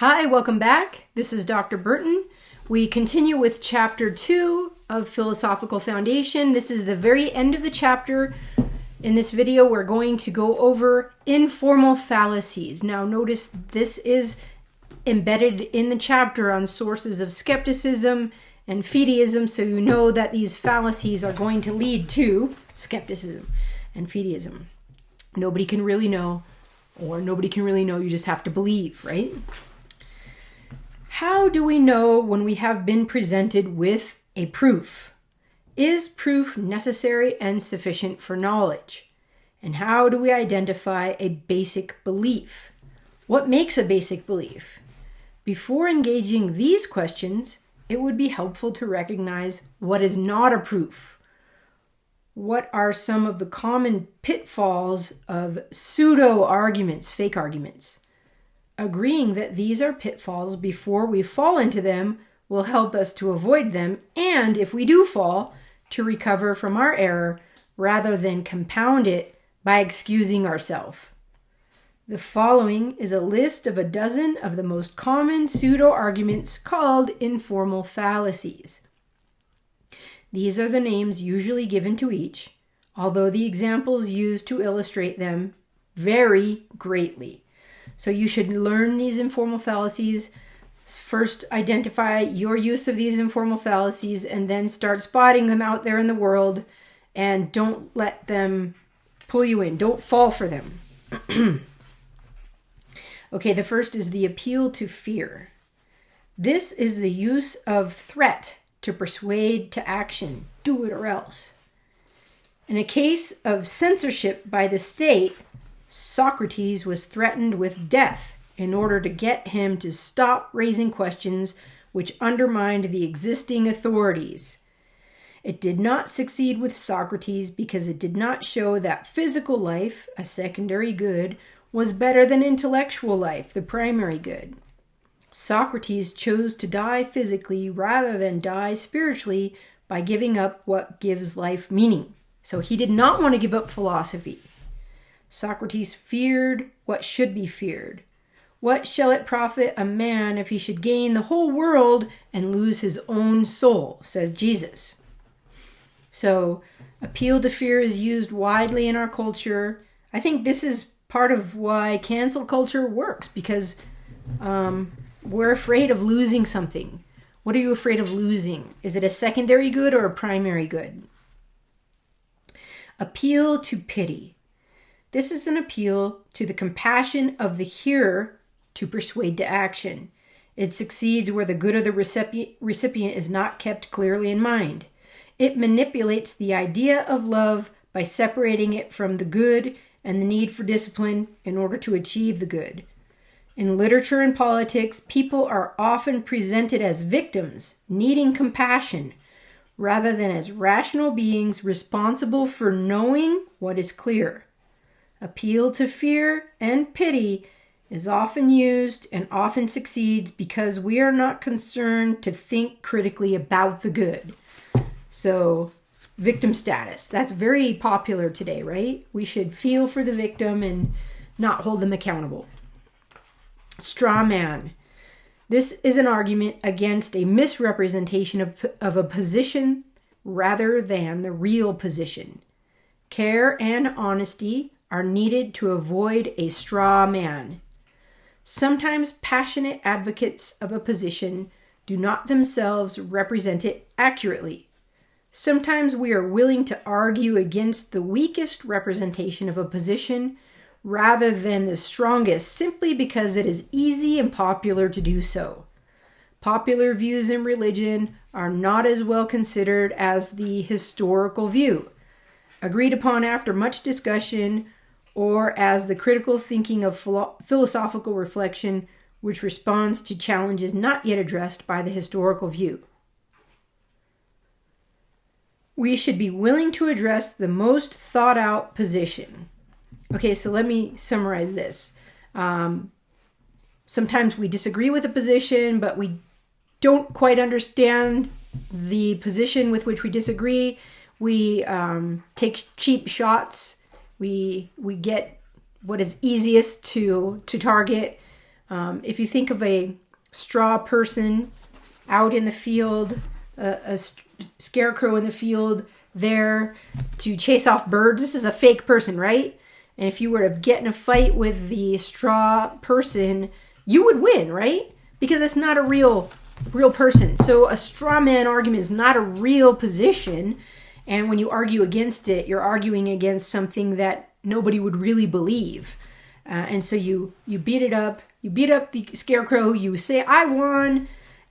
Hi, welcome back. This is Dr. Burton. We continue with Chapter 2 of Philosophical Foundation. This is the very end of the chapter. In this video, we're going to go over informal fallacies. Now, notice this is embedded in the chapter on sources of skepticism and fideism, so you know that these fallacies are going to lead to skepticism and fideism. Nobody can really know, or nobody can really know, you just have to believe, right? How do we know when we have been presented with a proof? Is proof necessary and sufficient for knowledge? And how do we identify a basic belief? What makes a basic belief? Before engaging these questions, it would be helpful to recognize what is not a proof. What are some of the common pitfalls of pseudo-arguments, fake arguments? Agreeing that these are pitfalls before we fall into them will help us to avoid them, and if we do fall, to recover from our error rather than compound it by excusing ourselves. The following is a list of a dozen of the most common pseudo-arguments called informal fallacies. These are the names usually given to each, although the examples used to illustrate them vary greatly. So you should learn these informal fallacies. First, identify your use of these informal fallacies and then start spotting them out there in the world, and don't let them pull you in. Don't fall for them. Okay, the first is the appeal to fear. This is the use of threat to persuade to action. Do it or else. In a case of censorship by the state, Socrates was threatened with death in order to get him to stop raising questions which undermined the existing authorities. It did not succeed with Socrates because it did not show that physical life, a secondary good, was better than intellectual life, the primary good. Socrates chose to die physically rather than die spiritually by giving up what gives life meaning. So he did not want to give up philosophy. Socrates feared what should be feared. What shall it profit a man if he should gain the whole world and lose his own soul, says Jesus. So, appeal to fear is used widely in our culture. I think this is part of why cancel culture works, because we're afraid of losing something. What are you afraid of losing? Is it a secondary good or a primary good? Appeal to pity. This is an appeal to the compassion of the hearer to persuade to action. It succeeds where the good of the recipient is not kept clearly in mind. It manipulates the idea of love by separating it from the good and the need for discipline in order to achieve the good. In literature and politics, people are often presented as victims, needing compassion, rather than as rational beings responsible for knowing what is clear. Appeal to fear and pity is often used and often succeeds because we are not concerned to think critically about the good. So, victim status, that's very popular today, right? We should feel for the victim and not hold them accountable. Straw man. This is an argument against a misrepresentation of a position rather than the real position. Care and honesty are needed to avoid a straw man. Sometimes passionate advocates of a position do not themselves represent it accurately. Sometimes we are willing to argue against the weakest representation of a position rather than the strongest, simply because it is easy and popular to do so. Popular views in religion are not as well considered as the historical view, agreed upon after much discussion, or as the critical thinking of philosophical reflection, which responds to challenges not yet addressed by the historical view. We should be willing to address the most thought out position. Okay, so let me summarize this. Sometimes we disagree with a position, but we don't quite understand the position with which we disagree. We take cheap shots. We get what is easiest to target. If you think of a straw person out in the field, a scarecrow in the field there to chase off birds, this is a fake person, right? And if you were to get in a fight with the straw person, you would win, right? Because it's not a real person. So a straw man argument is not a real position. And when you argue against it, you're arguing against something that nobody would really believe. And so you beat it up. You beat up the scarecrow. You say, I won.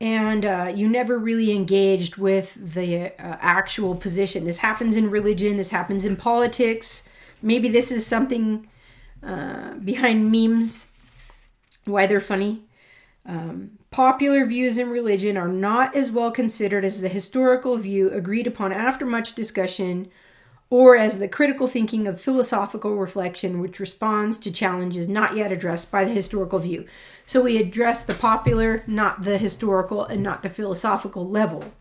And you never really engaged with the actual position. This happens in religion. This happens in politics. Maybe this is something behind memes, why they're funny. Popular views in religion are not as well considered as the historical view agreed upon after much discussion, or as the critical thinking of philosophical reflection which responds to challenges not yet addressed by the historical view. So we address the popular, not the historical, and not the philosophical level.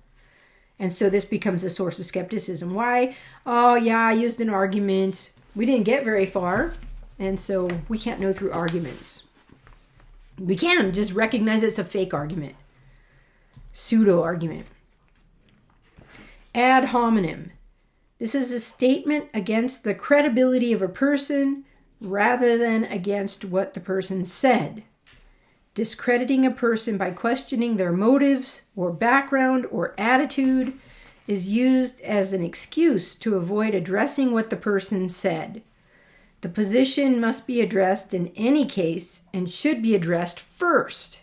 And so this becomes a source of skepticism. Why? Oh yeah, I used an argument. We didn't get very far, and so we can't know through arguments. We can just recognize it's a fake argument. Pseudo-argument. Ad hominem. This is a statement against the credibility of a person rather than against what the person said. Discrediting a person by questioning their motives or background or attitude is used as an excuse to avoid addressing what the person said. The position must be addressed in any case and should be addressed first.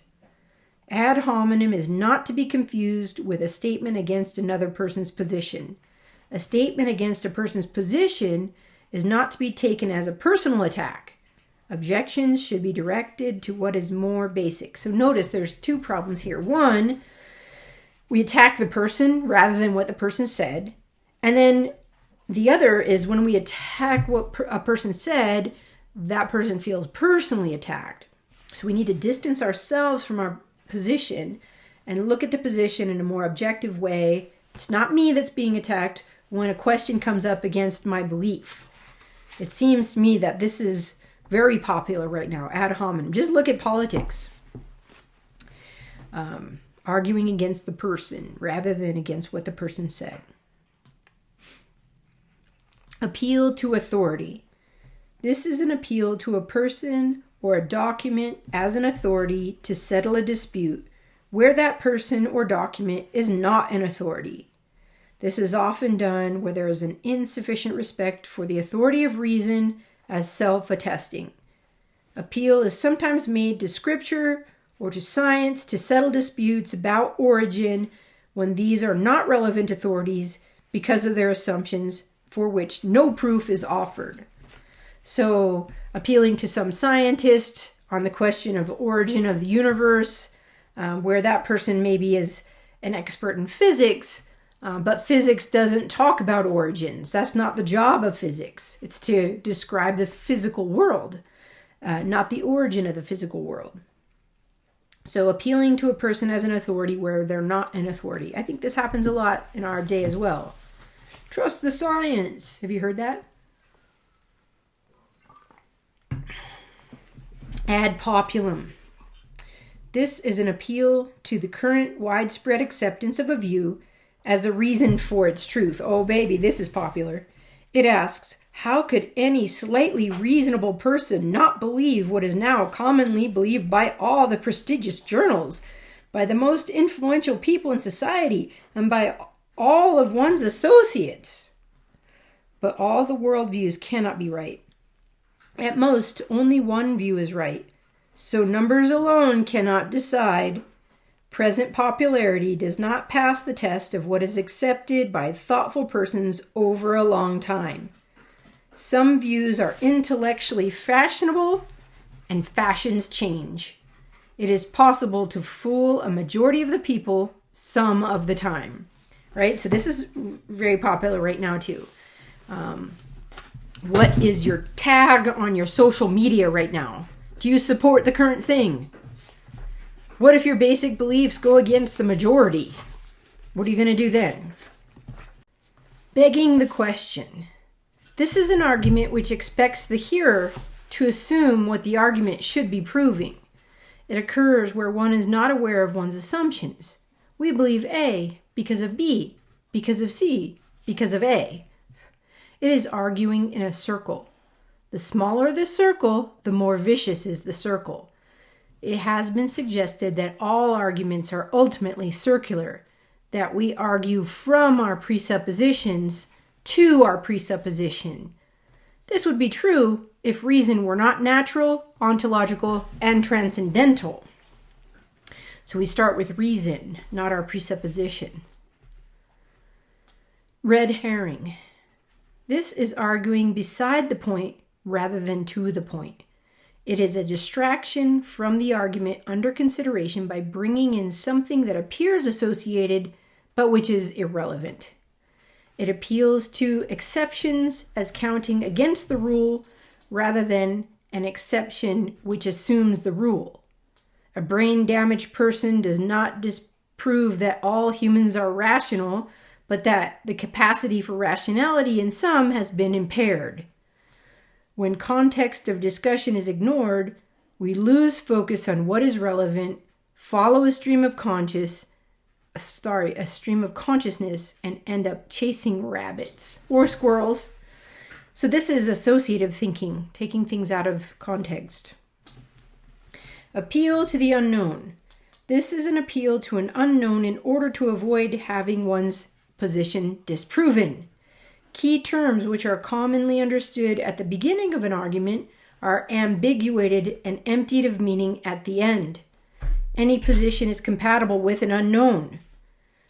Ad hominem is not to be confused with a statement against another person's position. A statement against a person's position is not to be taken as a personal attack. Objections should be directed to what is more basic. So notice there's two problems here. One, we attack the person rather than what the person said. And then the other is when we attack what a person said, that person feels personally attacked. So we need to distance ourselves from our position and look at the position in a more objective way. It's not me that's being attacked when a question comes up against my belief. It seems to me that this is very popular right now, ad hominem. Just look at politics. Arguing against the person rather than against what the person said. Appeal to authority. This is an appeal to a person or a document as an authority to settle a dispute where that person or document is not an authority. This is often done where there is an insufficient respect for the authority of reason as self-attesting. Appeal is sometimes made to scripture or to science to settle disputes about origin when these are not relevant authorities because of their assumptions for which no proof is offered. So, appealing to some scientist on the question of origin of the universe, where that person maybe is an expert in physics, but physics doesn't talk about origins. That's not the job of physics. It's to describe the physical world, not the origin of the physical world. So appealing to a person as an authority where they're not an authority. I think this happens a lot in our day as well. Trust the science. Have you heard that? Adpopulum. This is an appeal to the current widespread acceptance of a view as a reason for its truth. Oh, baby, this is popular. It asks, how could any slightly reasonable person not believe what is now commonly believed by all the prestigious journals, by the most influential people in society, and by all of one's associates? But all the worldviews cannot be right. At most, only one view is right. So numbers alone cannot decide. Present popularity does not pass the test of what is accepted by thoughtful persons over a long time. Some views are intellectually fashionable, and fashions change. It is possible to fool a majority of the people some of the time. Right? So this is very popular right now too. What is your tag on your social media right now? Do you support the current thing? What if your basic beliefs go against the majority? What are you going to do then? Begging the question. This is an argument which expects the hearer to assume what the argument should be proving. It occurs where one is not aware of one's assumptions. We believe A because of B, because of C, because of A. It is arguing in a circle. The smaller the circle, the more vicious is the circle. It has been suggested that all arguments are ultimately circular, that we argue from our presuppositions to our presupposition. This would be true if reason were not natural, ontological, and transcendental. So we start with reason, not our presupposition. Red herring. This is arguing beside the point rather than to the point. It is a distraction from the argument under consideration by bringing in something that appears associated but which is irrelevant. It appeals to exceptions as counting against the rule rather than an exception which assumes the rule. A brain-damaged person does not disprove that all humans are rational, but that the capacity for rationality in some has been impaired. When context of discussion is ignored, we lose focus on what is relevant, follow a stream of consciousness, and end up chasing rabbits or squirrels. So this is associative thinking, taking things out of context. Appeal to the unknown. This is an appeal to an unknown in order to avoid having one's position disproven. Key terms which are commonly understood at the beginning of an argument are ambiguated and emptied of meaning at the end. Any position is compatible with an unknown.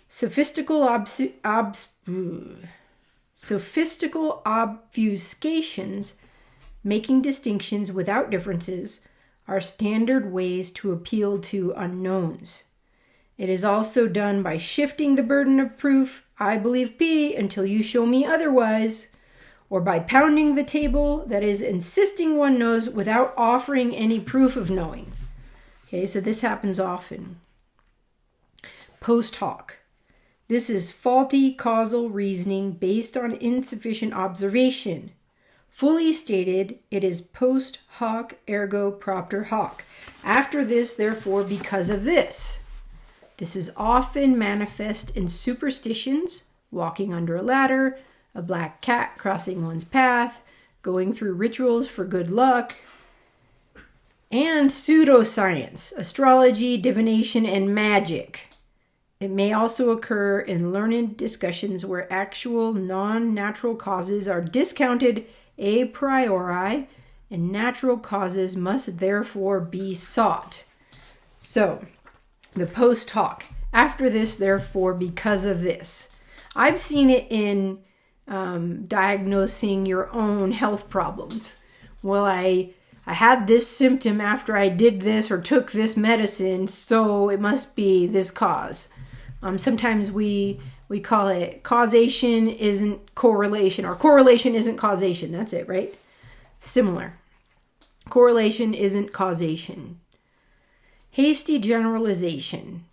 Sophistical obfuscations, making distinctions without differences, are standard ways to appeal to unknowns. It is also done by shifting the burden of proof, I believe P until you show me otherwise, or by pounding the table, that is, insisting one knows without offering any proof of knowing. Okay, so this happens often. Posthoc. This is faulty causal reasoning based on insufficient observation. Fully stated, it is post hoc ergo propter hoc. After this, therefore, because of this. This is often manifest in superstitions, walking under a ladder, a black cat crossing one's path, going through rituals for good luck, and pseudoscience, astrology, divination, and magic. It may also occur in learned discussions where actual non-natural causes are discounted a priori, and natural causes must therefore be sought. So, the post hoc. After this, therefore, because of this. I've seen it in diagnosing your own health problems. Well, I had this symptom after I did this or took this medicine, so it must be this cause. Sometimes we call it causation isn't correlation, or correlation isn't causation. That's it, right? Similar. Correlation isn't causation. Hasty generalization.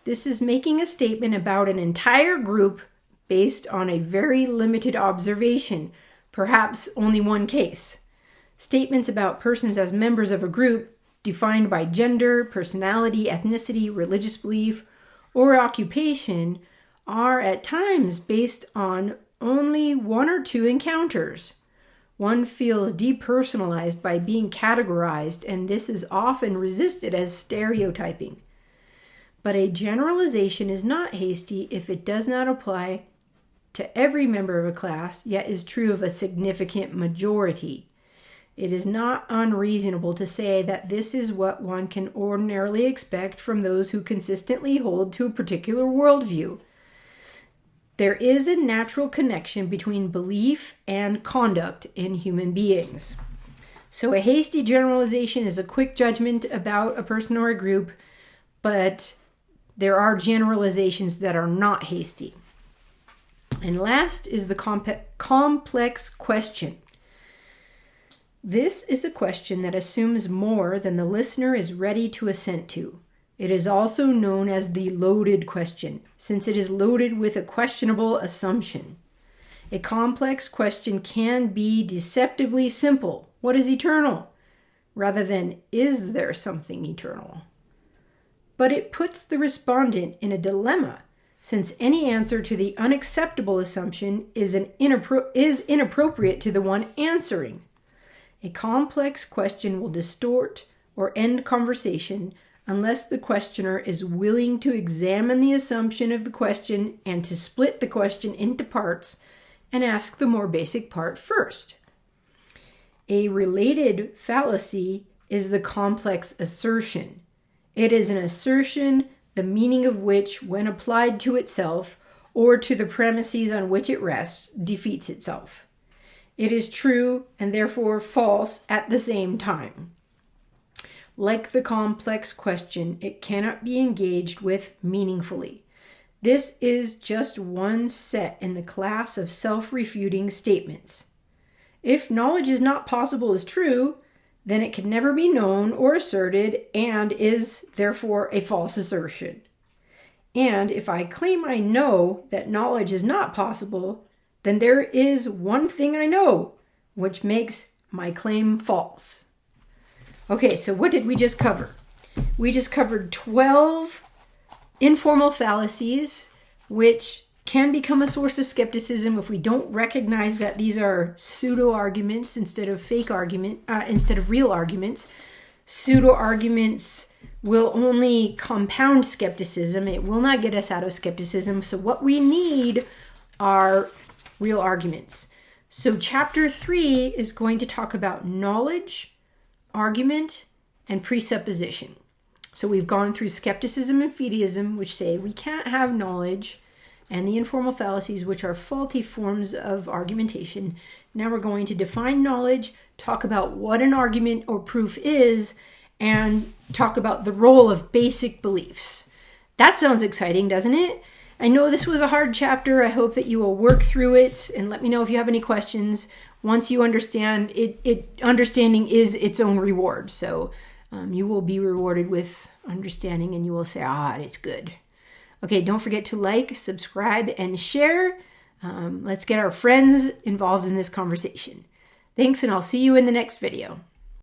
This is making a statement about an entire group based on a very limited observation, perhaps only one case. Statements about persons as members of a group defined by gender, personality, ethnicity, religious belief, or occupation are at times based on only one or two encounters. One feels depersonalized by being categorized, and this is often resisted as stereotyping. But a generalization is not hasty if it does not apply to every member of a class, yet is true of a significant majority. It is not unreasonable to say that this is what one can ordinarily expect from those who consistently hold to a particular worldview. There is a natural connection between belief and conduct in human beings. So a hasty generalization is a quick judgment about a person or a group, but there are generalizations that are not hasty. And last is the complex question. This is a question that assumes more than the listener is ready to assent to. It is also known as the loaded question, since it is loaded with a questionable assumption. A complex question can be deceptively simple. What is eternal? rather than is there something eternal. But it puts the respondent in a dilemma, since any answer to the unacceptable assumption is inappropriate to the one answering. A complex question will distort or end conversation unless the questioner is willing to examine the assumption of the question and to split the question into parts and ask the more basic part first. A related fallacy is the complex assertion. It is an assertion, the meaning of which, when applied to itself or to the premises on which it rests, defeats itself. It is true and therefore false at the same time. Like the complex question, it cannot be engaged with meaningfully. This is just one set in the class of self-refuting statements. If knowledge is not possible is true, then it can never be known or asserted and is therefore a false assertion. And if I claim I know that knowledge is not possible, then there is one thing I know, which makes my claim false. Okay, so what did we just cover? We just covered 12 informal fallacies, which can become a source of skepticism if we don't recognize that these are pseudo-arguments instead of real arguments. Pseudo-arguments will only compound skepticism. It will not get us out of skepticism. So what we need are real arguments. So chapter 3 is going to talk about knowledge, argument, and presupposition. So we've gone through skepticism and fideism, which say we can't have knowledge, and the informal fallacies, which are faulty forms of argumentation. Now we're going to define knowledge, talk about what an argument or proof is, and talk about the role of basic beliefs. That sounds exciting, doesn't it? I know this was a hard chapter. I hope that you will work through it and let me know if you have any questions. Once you understand it, understanding is its own reward. So you will be rewarded with understanding and you will say, it's good. Okay, don't forget to like, subscribe, and share. Let's get our friends involved in this conversation. Thanks, and I'll see you in the next video.